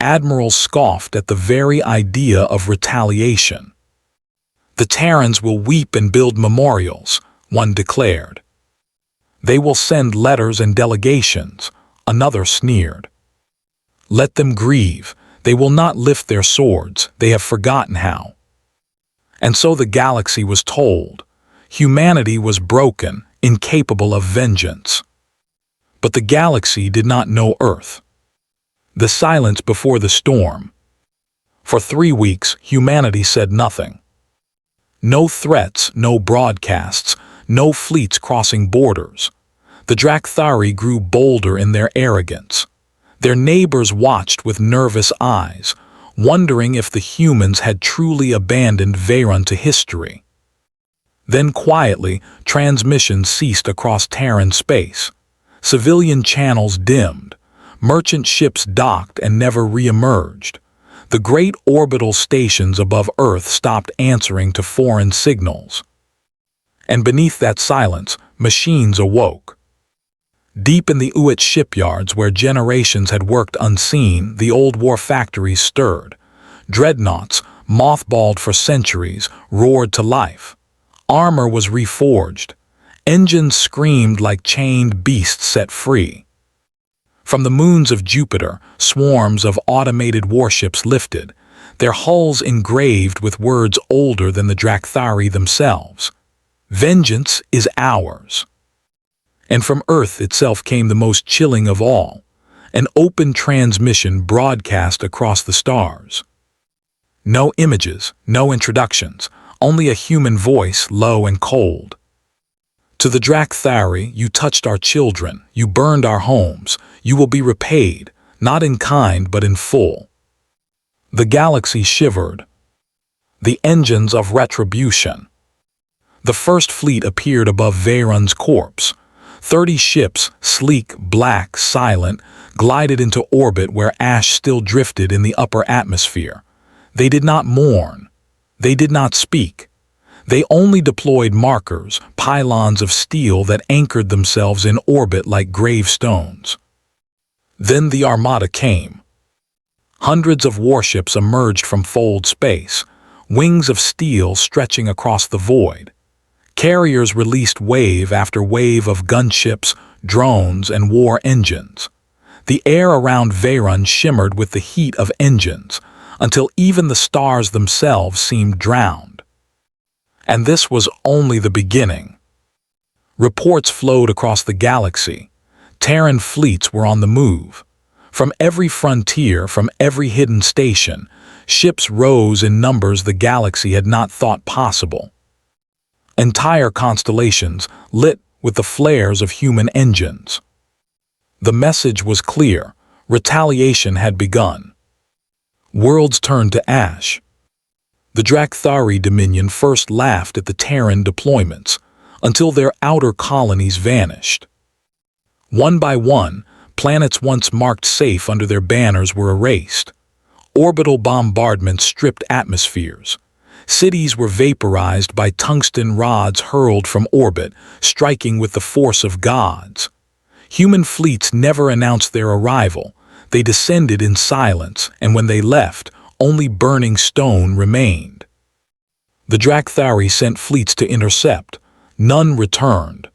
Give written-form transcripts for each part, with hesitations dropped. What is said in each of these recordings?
admirals scoffed at the very idea of retaliation. "The Terrans will weep and build memorials," one declared. "They will send letters and delegations," another sneered. "Let them grieve. They will not lift their swords. They have forgotten how." And so the galaxy was told. Humanity was broken, incapable of vengeance. But the galaxy did not know Earth. The silence before the storm. For 3 weeks, humanity said nothing. No threats, no broadcasts, no fleets crossing borders. The Drakthari grew bolder in their arrogance. Their neighbors watched with nervous eyes, wondering if the humans had truly abandoned Veyron to history. Then quietly, transmissions ceased across Terran space. Civilian channels dimmed. Merchant ships docked and never re-emerged. The great orbital stations above Earth stopped answering to foreign signals. And beneath that silence, machines awoke. Deep in the Uit shipyards where generations had worked unseen, the old war factories stirred. Dreadnoughts, mothballed for centuries, roared to life. Armor was reforged. Engines screamed like chained beasts set free. From the moons of Jupiter, swarms of automated warships lifted, their hulls engraved with words older than the Drakthari themselves. "Vengeance is ours." And from Earth itself came the most chilling of all, an open transmission broadcast across the stars. No images, no introductions, only a human voice, low and cold. "To the Drakthari, you touched our children, you burned our homes, you will be repaid, not in kind but in full." The galaxy shivered. The engines of retribution. The first fleet appeared above Veyron's corpse. 30 ships, sleek, black, silent, glided into orbit where ash still drifted in the upper atmosphere. They did not mourn. They did not speak. They only deployed markers, pylons of steel that anchored themselves in orbit like gravestones. Then the Armada came. Hundreds of warships emerged from fold space, wings of steel stretching across the void. Carriers released wave after wave of gunships, drones, and war engines. The air around Veyron shimmered with the heat of engines, until even the stars themselves seemed drowned. And this was only the beginning. Reports flowed across the galaxy. Terran fleets were on the move. From every frontier, from every hidden station, ships rose in numbers the galaxy had not thought possible. Entire constellations lit with the flares of human engines. The message was clear. Retaliation had begun. Worlds turned to ash. The Drakthari Dominion first laughed at the Terran deployments, until their outer colonies vanished. One by one, planets once marked safe under their banners were erased. Orbital bombardments stripped atmospheres. Cities were vaporized by tungsten rods hurled from orbit, striking with the force of gods. Human fleets never announced their arrival. They descended in silence, and when they left, only burning stone remained. The Drakthari sent fleets to intercept. None returned.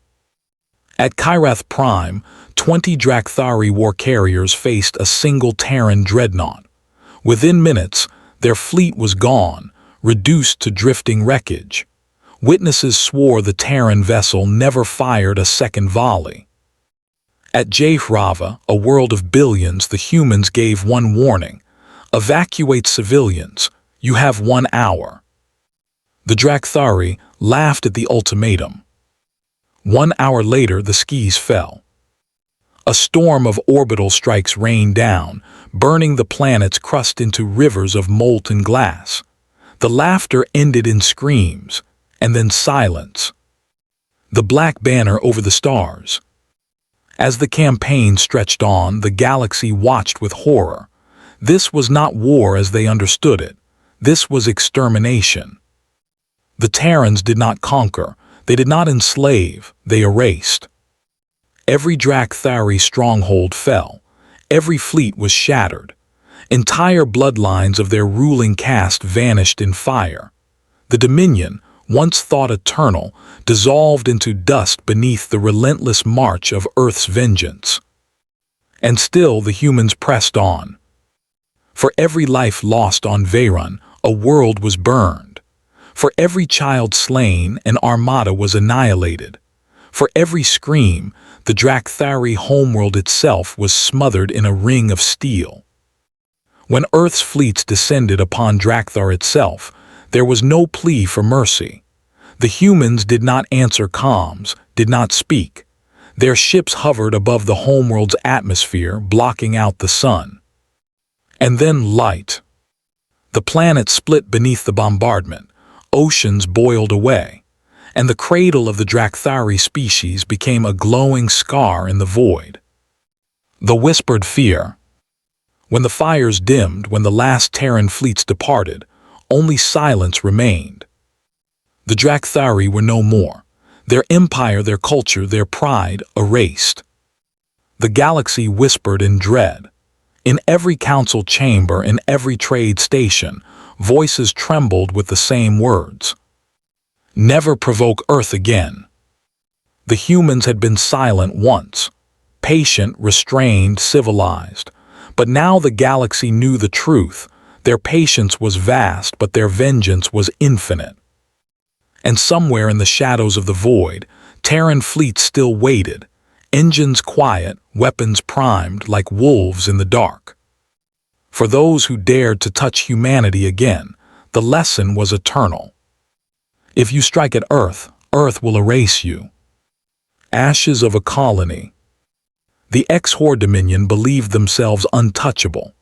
At Kyrath Prime, 20 Drakthari war carriers faced a single Terran dreadnought. Within minutes, their fleet was gone, reduced to drifting wreckage. Witnesses swore the Terran vessel never fired a second volley. At Jathrava, a world of billions, the humans gave one warning: evacuate civilians. You have 1 hour. The Drakthari laughed at the ultimatum. 1 hour later, the skis fell. A storm of orbital strikes rained down, burning the planet's crust into rivers of molten glass. The laughter ended in screams, and then silence. The black banner over the stars. As the campaign stretched on, the galaxy watched with horror. This was not war as they understood it. This was extermination. The Terrans did not conquer. They did not enslave. They erased. Every Drakthari stronghold fell. Every fleet was shattered. Entire bloodlines of their ruling caste vanished in fire. The Dominion, once thought eternal, dissolved into dust beneath the relentless march of Earth's vengeance. And still the humans pressed on. For every life lost on Veyron, a world was burned. For every child slain, an armada was annihilated. For every scream, the Drakthari homeworld itself was smothered in a ring of steel. When Earth's fleets descended upon Drakthar itself, there was no plea for mercy. The humans did not answer comms, did not speak. Their ships hovered above the homeworld's atmosphere, blocking out the sun. And then light. The planet split beneath the bombardment, oceans boiled away, and the cradle of the Drakthari species became a glowing scar in the void. The whispered fear. When the fires dimmed, when the last Terran fleets departed, only silence remained. The Drakthari were no more. Their empire, their culture, their pride erased. The galaxy whispered in dread. In every council chamber, in every trade station, voices trembled with the same words. Never provoke Earth again. The humans had been silent once, patient, restrained, civilized. But now the galaxy knew the truth. Their patience was vast, but their vengeance was infinite. And somewhere in the shadows of the void, Terran fleets still waited, engines quiet, weapons primed like wolves in the dark. For those who dared to touch humanity again, the lesson was eternal. If you strike at Earth, Earth will erase you. Ashes of a colony. The Exhor Dominion believed themselves untouchable.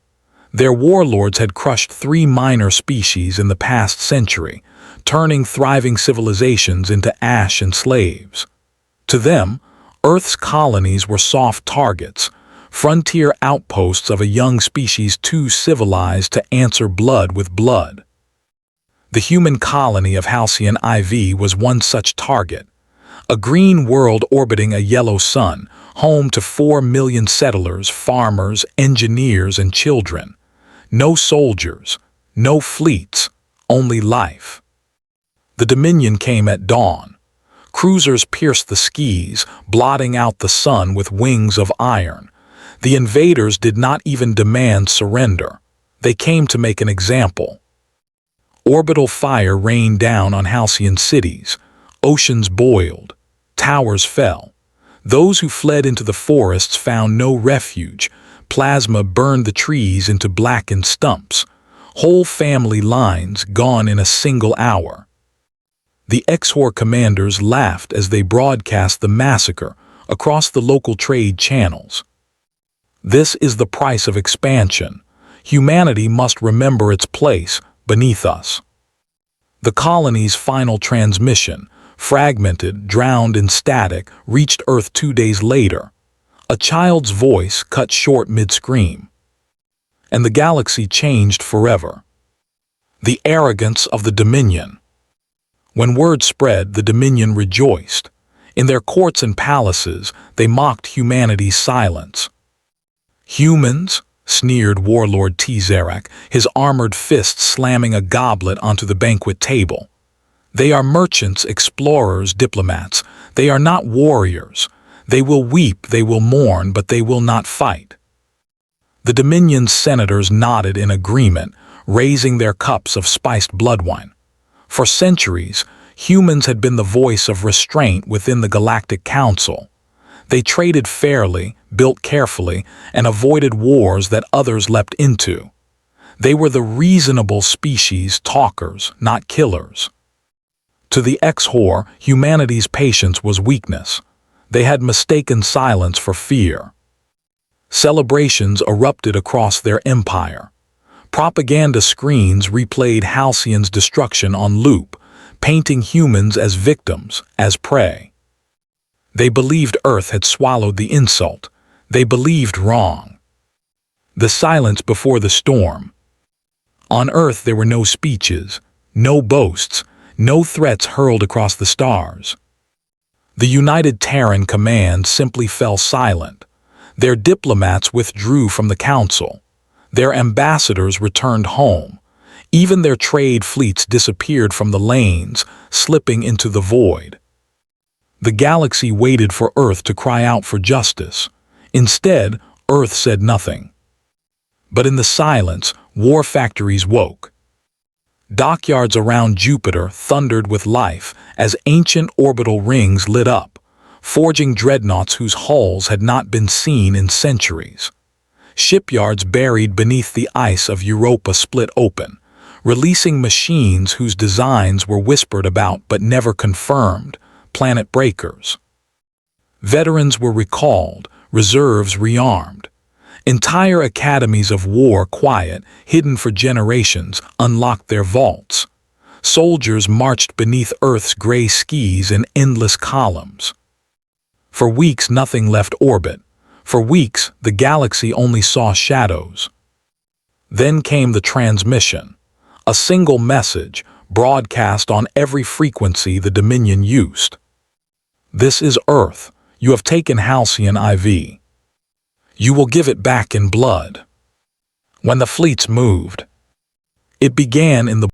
Their warlords had crushed 3 minor species in the past century, turning thriving civilizations into ash and slaves. To them, Earth's colonies were soft targets, frontier outposts of a young species too civilized to answer blood with blood. The human colony of Halcyon IV was one such target, a green world orbiting a yellow sun, home to 4 million settlers, farmers, engineers, and children. No soldiers, no fleets, only life. The Dominion came at dawn. Cruisers pierced the skies, blotting out the sun with wings of iron. The invaders did not even demand surrender. They came to make an example. Orbital fire rained down on Halcyon cities. Oceans boiled. Towers fell. Those who fled into the forests found no refuge. Plasma burned the trees into blackened stumps. Whole family lines gone in a single hour. The Exhor commanders laughed as they broadcast the massacre across the local trade channels. This is the price of expansion. Humanity must remember its place beneath us. The colony's final transmission, fragmented, drowned in static, reached Earth 2 days later. A child's voice cut short mid-scream. And the galaxy changed forever. The arrogance of the Dominion. When word spread, the Dominion rejoiced. In their courts and palaces, they mocked humanity's silence. Humans? Sneered Warlord Tzerak, his armored fist slamming a goblet onto the banquet table. They are merchants, explorers, diplomats. They are not warriors. They will weep, they will mourn, but they will not fight. The Dominion's senators nodded in agreement, raising their cups of spiced blood wine. For centuries, humans had been the voice of restraint within the Galactic Council. They traded fairly, built carefully, and avoided wars that others leapt into. They were the reasonable species, talkers, not killers. To the Exhor, humanity's patience was weakness. They had mistaken silence for fear. Celebrations erupted across their empire. Propaganda screens replayed Halcyon's destruction on loop, painting humans as victims, as prey. They believed Earth had swallowed the insult. They believed wrong. The silence before the storm. On Earth there were no speeches, no boasts, no threats hurled across the stars. The United Terran Command simply fell silent. Their diplomats withdrew from the council. Their ambassadors returned home. Even their trade fleets disappeared from the lanes, slipping into the void. The galaxy waited for Earth to cry out for justice. Instead, Earth said nothing. But in the silence, war factories woke. Dockyards around Jupiter thundered with life as ancient orbital rings lit up, forging dreadnoughts whose hulls had not been seen in centuries. Shipyards buried beneath the ice of Europa split open, releasing machines whose designs were whispered about but never confirmed, planet breakers. Veterans were recalled, reserves rearmed. Entire academies of war, quiet, hidden for generations, unlocked their vaults. Soldiers marched beneath Earth's gray skies in endless columns. For weeks nothing left orbit. For weeks the galaxy only saw shadows. Then came the transmission. A single message, broadcast on every frequency the Dominion used. "This is Earth. You have taken Halcyon IV. You will give it back in blood." When the fleets moved, it began in the